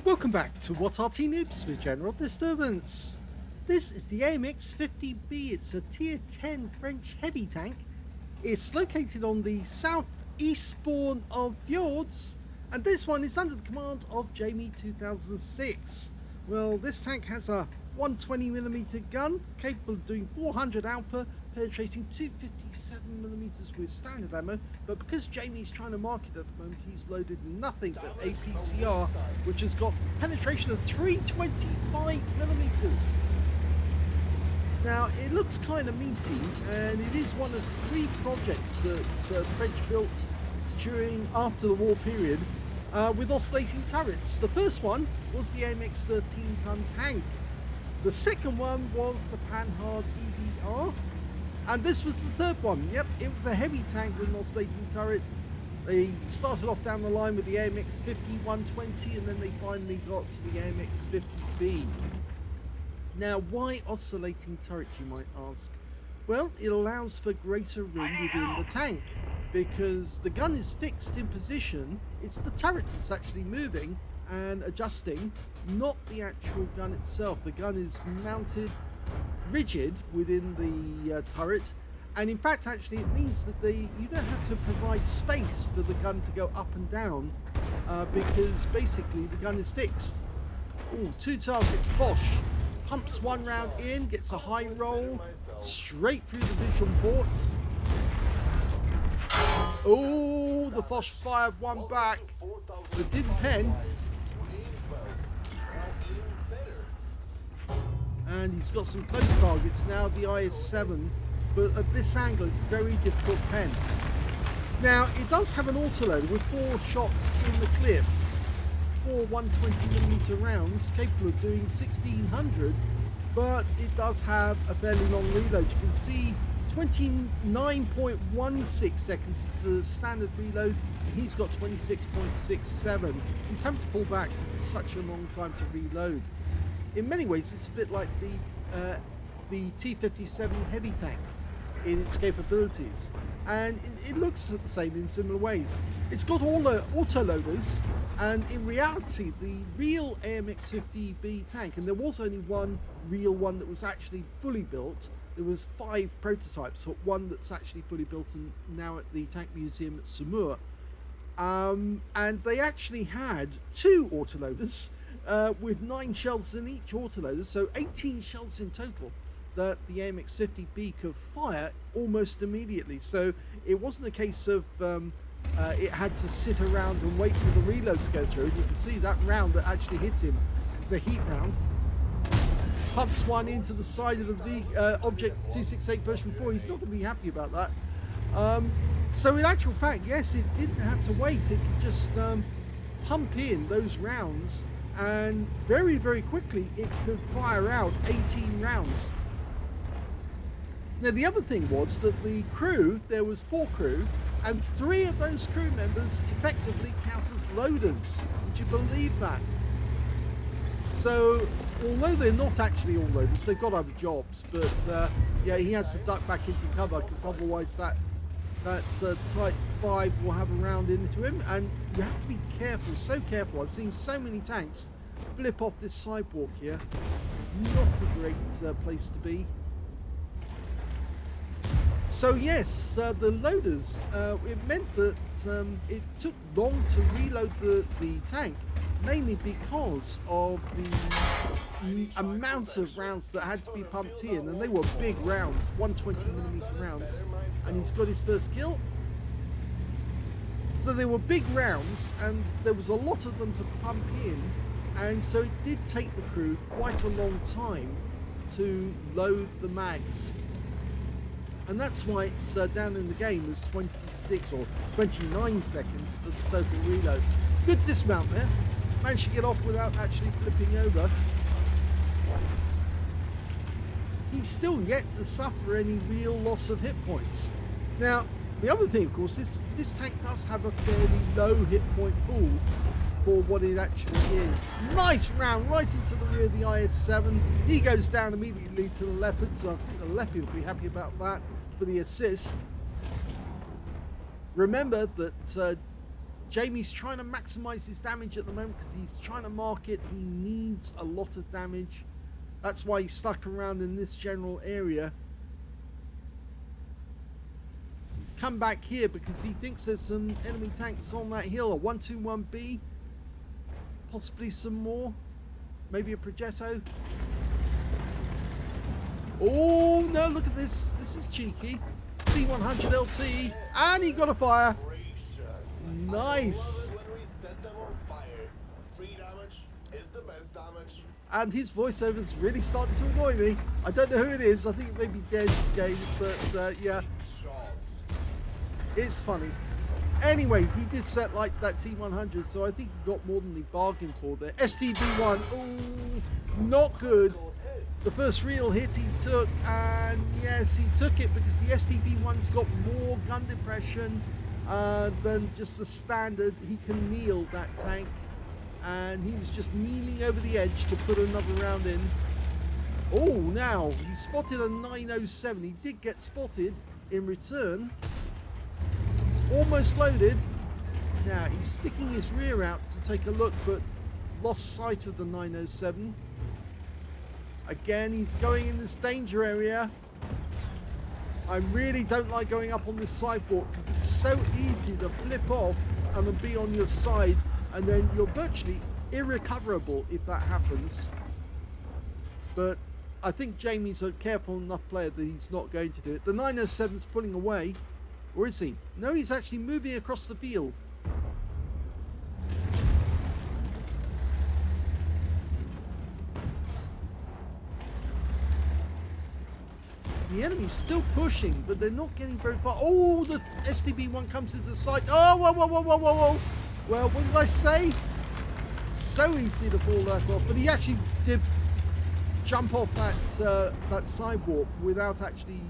Welcome back to What Arty Noobs with General Disturbance. This is the AMX 50B. It's a tier 10 French heavy tank. It's located on the southeast spawn of Fjords, and this one is under the command of Jamie2006. Well, this tank has a 120mm gun capable of doing 400 output, penetrating 257mm with standard ammo, but because Jamie's trying to market at the moment, he's loaded nothing but APCR, which has got penetration of 325mm. Now, it looks kind of meaty, and it is one of 3 projects that French built after the war period with oscillating turrets. The first one was the AMX 13-ton tank. The second one was the Panhard EVR. And this was the third one. Yep, it was a heavy tank with an oscillating turret. They started off down the line with the AMX 50-120, and then they finally got to the AMX 50B. Now, why oscillating turret, you might ask? Well, it allows for greater room within the tank, because the gun is fixed in position. It's the turret that's actually moving and adjusting, not the actual gun itself. The gun is mounted rigid within the turret, and in fact actually it means that you don't have to provide space for the gun to go up and down, because basically the gun is fixed. Ooh, 2 targets. Bosch pumps 1 round in, gets a high roll straight through the vision port. Oh, the Bosch fired 1 back, but didn't pen. And he's got some close targets now, the IS-7, but at this angle it's very difficult to pen. Now, it does have an autoloader with 4 shots in the clip, 4 120mm rounds, capable of doing 1600, but it does have a fairly long reload. You can see 29.16 seconds is the standard reload, and he's got 26.67. He's having to pull back because it's such a long time to reload. In many ways, it's a bit like the T-57 heavy tank in its capabilities, and it looks the same in similar ways. It's got all the autoloaders, and in reality, the real AMX 50B tank, and there was only one real one that was actually fully built. There was 5 prototypes, but one that's actually fully built and now at the Tank Museum at Saumur. And they actually had 2 autoloaders. With 9 shells in each autoloader, so 18 shells in total that the AMX 50B could fire almost immediately. So it wasn't a case of it had to sit around and wait for the reload to go through. You can see that round that actually hits him is a heat round. Pumps 1 into the side of the Object 268 version 4. He's not going to be happy about that. So in actual fact, yes, it didn't have to wait. It could just pump in those rounds, and very, very quickly it could fire out 18 rounds. Now, the other thing was that the crew, there was 4 crew, and 3 of those crew members effectively count as loaders. Would you believe that? So, although they're not actually all loaders, they've got other jobs, but yeah, he has to duck back into cover, because otherwise that Type 5 will have a round into him, and you have to be careful, so careful. I've seen so many tanks flip off this sidewalk here. Not a great place to be. So yes, the loaders, it meant that it took long to reload the tank, mainly because of the amount of rounds that had to be pumped in, and they were big rounds, 120mm rounds, and he's got his first kill. So they were big rounds, and there was a lot of them to pump in, and so it did take the crew quite a long time to load the mags. And that's why it's down in the game as 26 or 29 seconds for the total reload. Good dismount there. Managed to get off without actually flipping over. He's still yet to suffer any real loss of hit points. Now, the other thing, of course, is this tank does have a fairly low hit point pool for what it actually is. Nice round right into the rear of the IS-7. He goes down immediately to the Leopard, so I think the Leopard will be happy about that for the assist. Remember that Jamie's trying to maximize his damage at the moment because he's trying to mark it. He needs a lot of damage. That's why he's stuck around in this general area. He's come back here because he thinks there's some enemy tanks on that hill. A 121B. Possibly some more. Maybe a Progetto. Oh, no, look at this. This is cheeky. T100 LT. And he got a fire. Nice. And his voiceover's really starting to annoy me. I don't know who it is. I think it may be Dead's game, but yeah. It's funny. Anyway, he did set like that T100, so I think he got more than he bargained for there. STB1, oh, not good. The first real hit he took, and yes, he took it because the STB1's got more gun depression than just the standard. He can kneel that tank, and he was just kneeling over the edge to put another round in. Oh, now he spotted a 907. He did get spotted in return. He's almost loaded. Now he's sticking his rear out to take a look, but lost sight of the 907. Again, he's going in this danger area. I really don't like going up on this sidewalk because it's so easy to flip off and then be on your side, and then you're virtually irrecoverable if that happens. But I think Jamie's a careful enough player that he's not going to do it. The 907's pulling away. Or is he? No, he's actually moving across the field. The enemy's still pushing, but they're not getting very far. Oh, the STB1 comes into sight. Oh, whoa, whoa, whoa, whoa, whoa, whoa. Well, what did I say? So easy to fall that off. But he actually did jump off that sidewalk without actually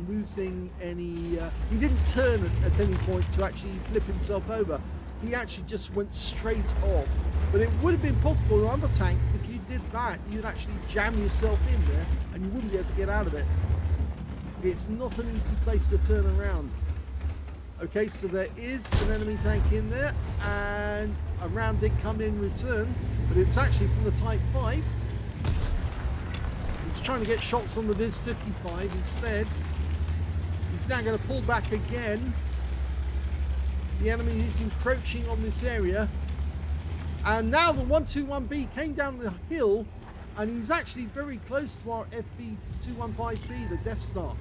losing any... he didn't turn at any point to actually flip himself over. He actually just went straight off. But it would have been possible on other tanks, if you did that, you'd actually jam yourself in there and you wouldn't be able to get out of it. It's not an easy place to turn around. Okay, so there is an enemy tank in there, and a round did come in return, but it was actually from the Type 5. He was trying to get shots on the Viz 55 instead. He's now going to pull back again. The enemy is encroaching on this area. And now the 121B came down the hill, and he's actually very close to our FB215B, the Death Star.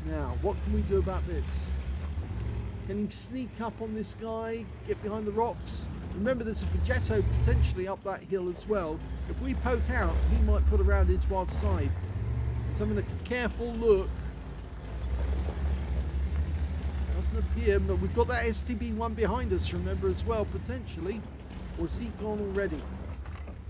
Now, what can we do about this? Can he sneak up on this guy, get behind the rocks? Remember, there's a Progetto potentially up that hill as well. If we poke out, he might put a round into our side. So I'm having a careful look. Doesn't appear, but we've got that STB1 behind us, remember, as well, potentially. Or is he gone already?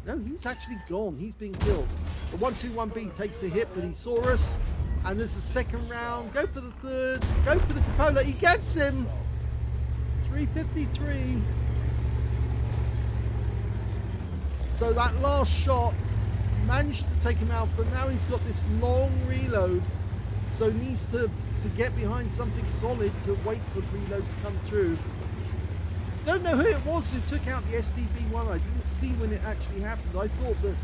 No, he's actually gone. He's been killed. The 121B takes the hit, but he saw us. And there's a second round. Go for the third. Go for the cupola. He gets him. 353. So that last shot managed to take him out, but now he's got this long reload. So he needs to get behind something solid to wait for the reload to come through. Don't know who it was who took out the STB1. I didn't see when it actually happened. I thought that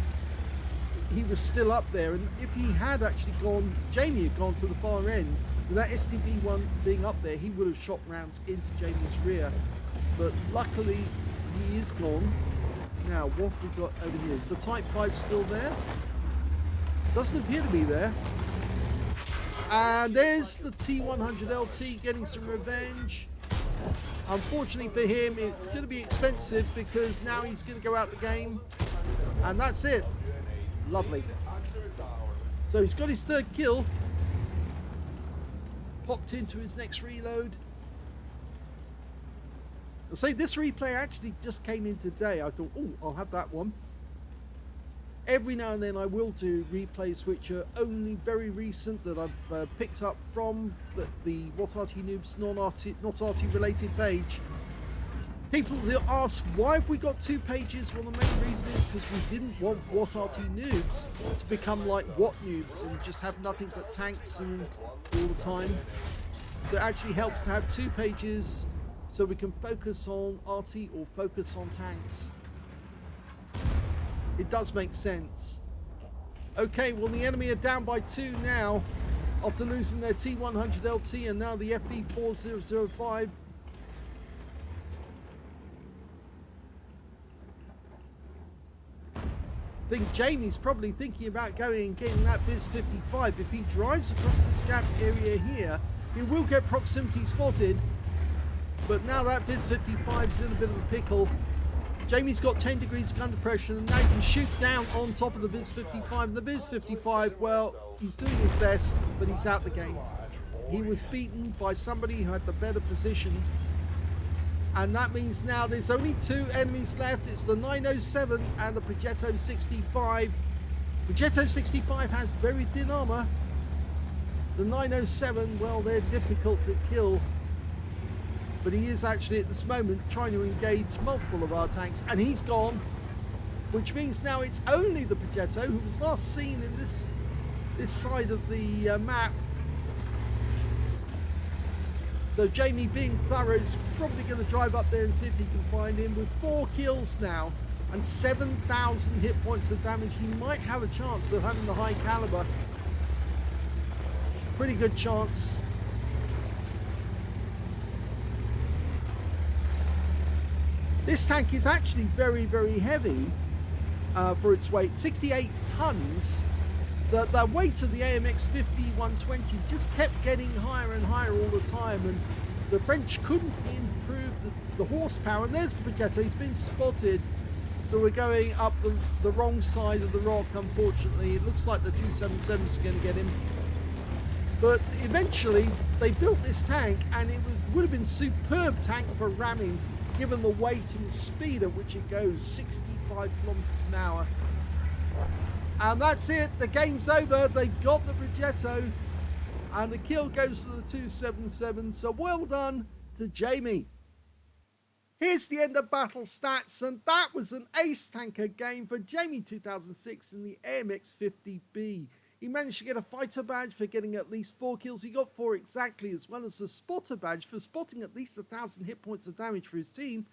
he was still up there, and if he had actually gone, Jamie had gone to the far end, with that STB1 being up there, he would have shot rounds into Jamie's rear. But luckily, he is gone. Now, what have we got over here? Is the Type 5 still there? Doesn't appear to be there. And there's the T100 LT getting some revenge. Unfortunately for him, it's going to be expensive because now he's going to go out the game. And that's it. Lovely. So he's got his third kill. Popped into his next reload. I'll say this replay actually just came in today. I thought, oh, I'll have that one. Every now and then I will do replays which are only very recent that I've picked up from the What Arty Noobs not Arty related page. People who ask, why have we got two pages? Well, the main reason is because we didn't want What Arty Noobs to become like What Noobs and just have nothing but tanks and all the time. So it actually helps to have two pages so we can focus on Arty or focus on tanks. It does make sense. Okay, well, the enemy are down by 2 now after losing their T100 LT and now the FB4005. I think Jamie's probably thinking about going and getting that Viz 55. If he drives across this gap area here, he will get proximity spotted. But now that Viz 55 is in a bit of a pickle. Jamie's got 10 degrees gun depression and now he can shoot down on top of the Viz 55. And the Viz 55, well, he's doing his best, but he's out the game. He was beaten by somebody who had the better position. And that means now there's only 2 enemies left. It's the 907 and the Progetto 65. Progetto 65 has very thin armor. The 907, well, they're difficult to kill. But he is actually at this moment trying to engage multiple of our tanks. And he's gone. Which means now it's only the Progetto, who was last seen in this side of the map. So Jamie, being thorough, is probably going to drive up there and see if he can find him. With 4 kills now and 7,000 hit points of damage, he might have a chance of having the high caliber. Pretty good chance. This tank is actually very, very heavy for its weight. 68 tons. The weight of the AMX 5120 just kept getting higher and higher all the time, and the French couldn't improve the horsepower. And there's the Progetto, he's been spotted. So we're going up the wrong side of the rock, unfortunately. It looks like the 277 is going to get him. But eventually, they built this tank, and it would have been superb tank for ramming, given the weight and speed at which it goes, 65 kilometers an hour. And that's it, the game's over. They got the Progetto, and the kill goes to the 277. So well done to Jamie. Here's the end of battle stats, and that was an ace tanker game for Jamie2006 in the AMX 50B. He managed to get a fighter badge for getting at least 4 kills. He got 4 exactly, as well as a spotter badge for spotting at least 1,000 hit points of damage for his team,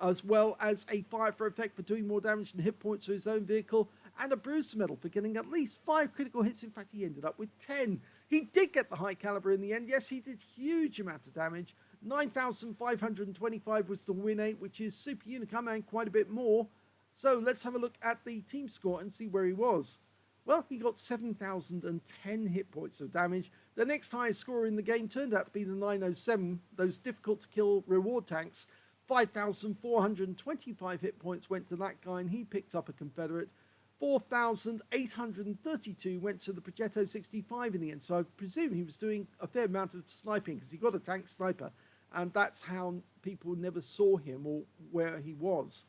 as well as a fire for effect for doing more damage than hit points for his own vehicle, and a bruiser medal for getting at least 5 critical hits. In fact, he ended up with 10. He did get the high caliber in the end. Yes, he did huge amount of damage. 9,525 was the win rate, which is super unicum and quite a bit more. So let's have a look at the team score and see where he was. Well, he got 7,010 hit points of damage. The next highest scorer in the game turned out to be the 907, those difficult to kill reward tanks. 5,425 hit points went to that guy, and he picked up a Confederate. 4,832 went to the Progetto 65 in the end. So I presume he was doing a fair amount of sniping, because he got a tank sniper, and that's how people never saw him or where he was.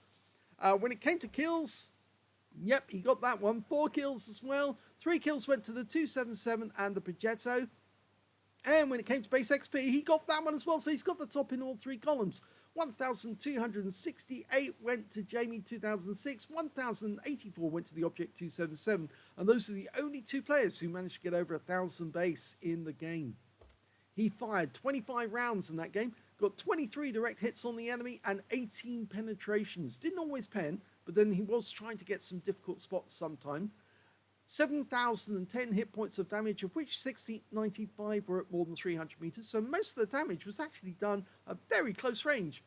When it came to kills, yep, he got that one. 4 kills as well. 3 kills went to the 277 and the Progetto. And when it came to base XP, he got that one as well. So he's got the top in all 3 columns. 1,268 went to Jamie2006. 1,084 went to the Object 277. And those are the only 2 players who managed to get over 1,000 base in the game. He fired 25 rounds in that game. Got 23 direct hits on the enemy and 18 penetrations. Didn't always pen, but then he was trying to get some difficult spots sometime. 7,010 hit points of damage, of which 1,695 were at more than 300 meters. So most of the damage was actually done at very close range.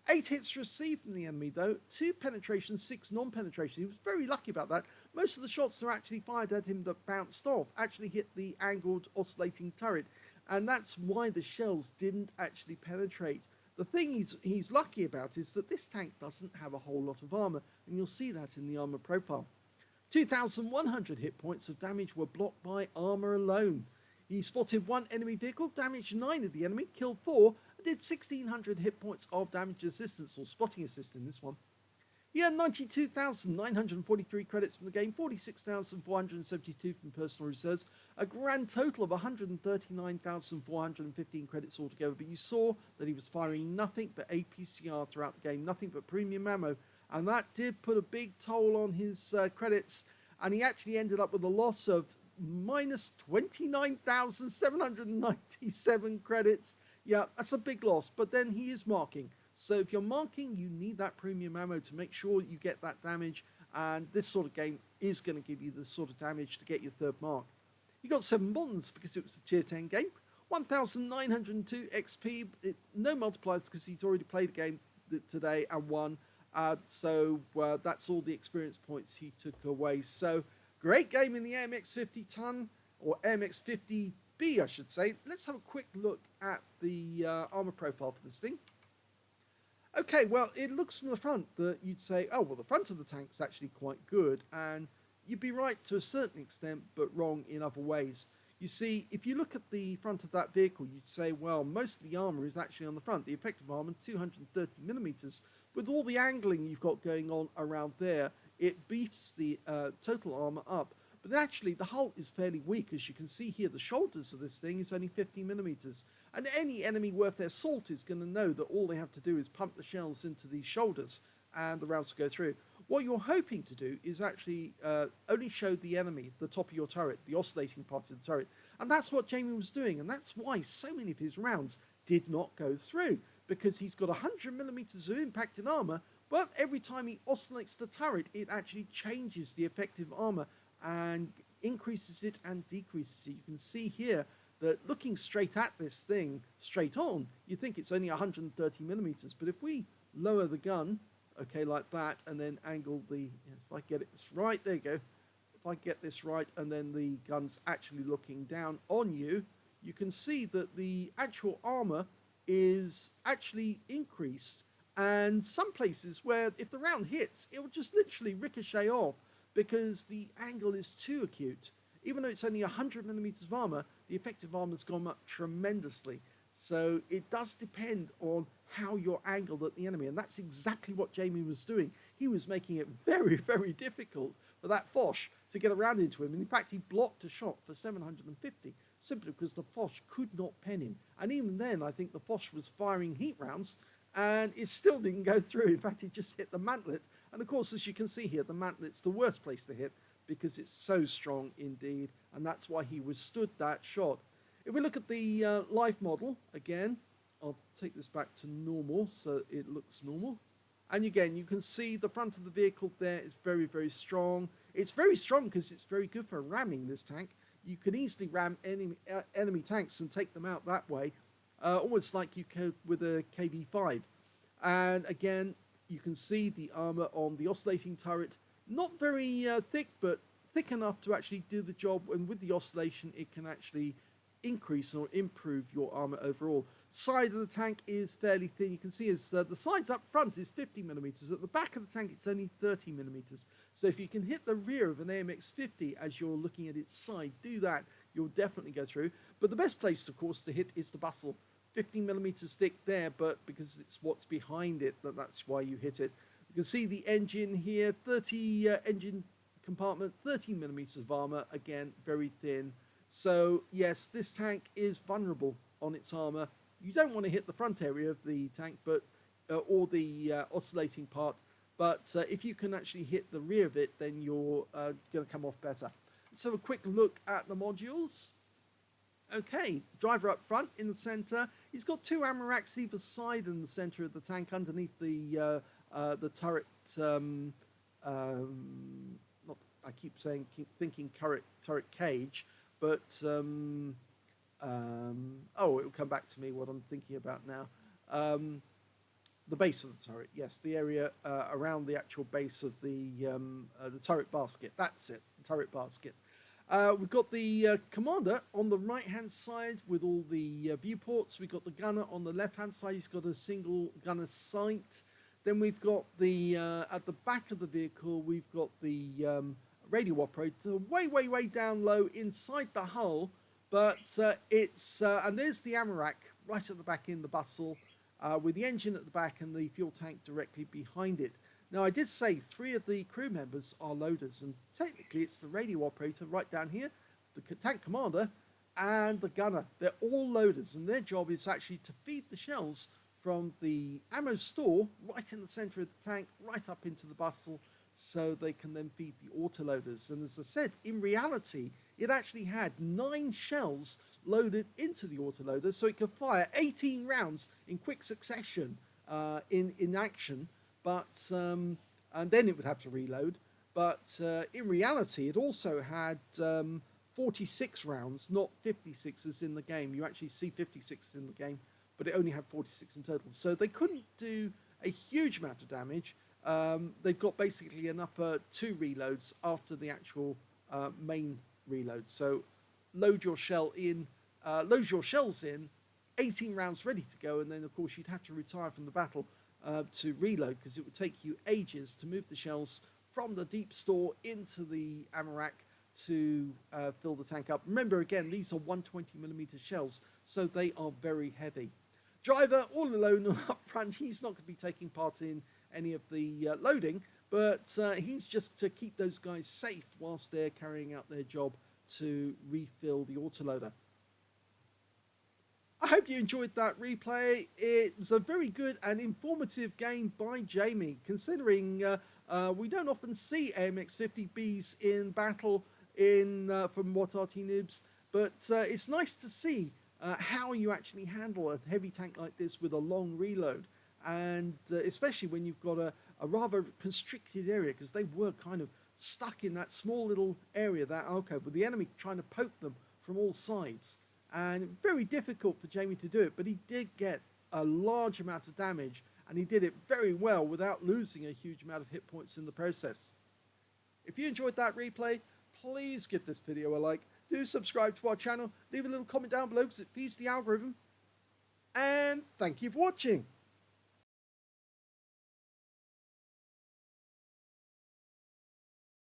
8 hits received from the enemy though, 2 penetrations, 6 non-penetration. He was very lucky about that. Most of the shots that are actually fired at him that bounced off actually hit the angled oscillating turret. And that's why the shells didn't actually penetrate. The thing he's lucky about is that this tank doesn't have a whole lot of armor, and you'll see that in the armor profile. 2,100 hit points of damage were blocked by armor alone. He spotted 1 enemy vehicle, damaged 9 of the enemy, killed 4, and did 1,600 hit points of damage assistance, or spotting assist in this one. He had 92,943 credits from the game, 46,472 from personal reserves, a grand total of 139,415 credits altogether. But you saw that he was firing nothing but APCR throughout the game, nothing but premium ammo, and that did put a big toll on his credits, and he actually ended up with a loss of minus 29,797 credits. Yeah, that's a big loss, but then he is marking. So if you're marking, you need that premium ammo to make sure you get that damage, and this sort of game is going to give you the sort of damage to get your third mark. You got 7 bonds because it was a tier 10 game, 1,902 XP, no multipliers because he's already played a game today and won, so that's all the experience points he took away. So great game in the AMX 50 ton, or AMX 50B I should say. Let's have a quick look at the armor profile for this thing. Okay, well, it looks from the front that you'd say, oh, well, the front of the tank's actually quite good, and you'd be right to a certain extent, but wrong in other ways. You see, if you look at the front of that vehicle, you'd say, well, most of the armor is actually on the front. The effective armor, 230 millimeters. With all the angling you've got going on around there, it beefs the total armor up. But actually, the hull is fairly weak. As you can see here, the shoulders of this thing is only 50 millimeters. And any enemy worth their salt is going to know that all they have to do is pump the shells into these shoulders, and the rounds will go through. What you're hoping to do is actually only show the enemy the top of your turret, the oscillating part of the turret. And that's what Jamie was doing, and that's why so many of his rounds did not go through, because he's got 100 millimeters of impact in armor, but every time he oscillates the turret, it actually changes the effective armor and increases it and decreases it. You can see here that looking straight at this thing, straight on, you think it's only 130 millimeters, but if we lower the gun, okay, like that, and then angle the, if I get it right, there you go, if I get this right, and then the gun's actually looking down on you, you can see that the actual armor is actually increased, and some places where if the round hits, it will just literally ricochet off because the angle is too acute. Even though it's only 100 millimeters of armor, the effective armor's gone up tremendously. So it does depend on how you're angled at the enemy, and that's exactly what Jamie was doing. He was making it very, very difficult for that Foch to get around into him, and in fact he blocked a shot for 750 simply because the Foch could not pen him. And even then I think the Foch was firing heat rounds and it still didn't go through. In fact, he just hit the mantlet, and of course, as you can see here, the mantlet's the worst place to hit because it's so strong indeed, and that's why he withstood that shot. If we look at the live model, again, I'll take this back to normal so it looks normal. And again, you can see the front of the vehicle there is very, very strong. It's very strong because it's very good for ramming this tank. You can easily ram enemy tanks and take them out that way, almost like you could with a KV-5. And again, you can see the armor on the oscillating turret. Not very thick, but thick enough to actually do the job. And with the oscillation, it can actually increase or improve your armor overall. Side of the tank is fairly thin. You can see as the sides up front is 50 millimeters. At the back of the tank, it's only 30 millimeters. So if you can hit the rear of an AMX 50 as you're looking at its side, do that. You'll definitely go through. But the best place, of course, to hit is the bustle. 15 millimeters thick there, but because it's what's behind it, that's why you hit it. You can see the engine here, 30 engine compartment, 13 millimeters of armor, again, very thin. So yes, this tank is vulnerable on its armor. You don't want to hit the front area of the tank, but or the oscillating part, but if you can actually hit the rear of it, then you're going to come off better. Let's have a quick look at the modules. Okay, driver up front in the center. He's got 2 ammo racks either side in the center of the tank underneath the turret. Not, I keep thinking turret cage, but oh, it will come back to me what I'm thinking about now. The base of the turret, yes, the area around the actual base of the turret basket. That's it, the turret basket. We've got the commander on the right-hand side with all the viewports. We've got the gunner on the left-hand side. He's got a single gunner sight. Then we've got the, at the back of the vehicle, we've got the radio operator way down low inside the hull. But and there's the ammo rack right at the back in the bustle with the engine at the back and the fuel tank directly behind it. Now, I did say 3 of the crew members are loaders, and technically it's the radio operator right down here, the tank commander, and the gunner. They're all loaders, and their job is actually to feed the shells from the ammo store right in the center of the tank, right up into the bustle, so they can then feed the autoloaders. And as I said, in reality, it actually had 9 shells loaded into the autoloader so it could fire 18 rounds in quick succession in action, but and then it would have to reload. But in reality, it also had 46 rounds, not 56 as in the game. You actually see 56 in the game, but it only had 46 in total. So they couldn't do a huge amount of damage. They've got basically enough for 2 reloads after the actual main reload. So load your shells in, 18 rounds ready to go, and then of course you'd have to retire from the battle to reload, because it would take you ages to move the shells from the deep store into the ammo rack to fill the tank up. Remember, again, these are 120mm shells, so they are very heavy. Driver, all alone up front, he's not going to be taking part in any of the loading, but he's just to keep those guys safe whilst they're carrying out their job to refill the autoloader. I hope you enjoyed that replay. It was a very good and informative game by Jamie, considering we don't often see AMX 50Bs in battle from what Arty Noobs, but it's nice to see how you actually handle a heavy tank like this with a long reload, and especially when you've got a rather constricted area, because they were kind of stuck in that small little area, that alcove, with the enemy trying to poke them from all sides. And very difficult for Jamie to do it, but he did get a large amount of damage, and he did it very well without losing a huge amount of hit points in the process. If you enjoyed that replay, please give this video a like, do subscribe to our channel, leave a little comment down below because it feeds the algorithm, and thank you for watching.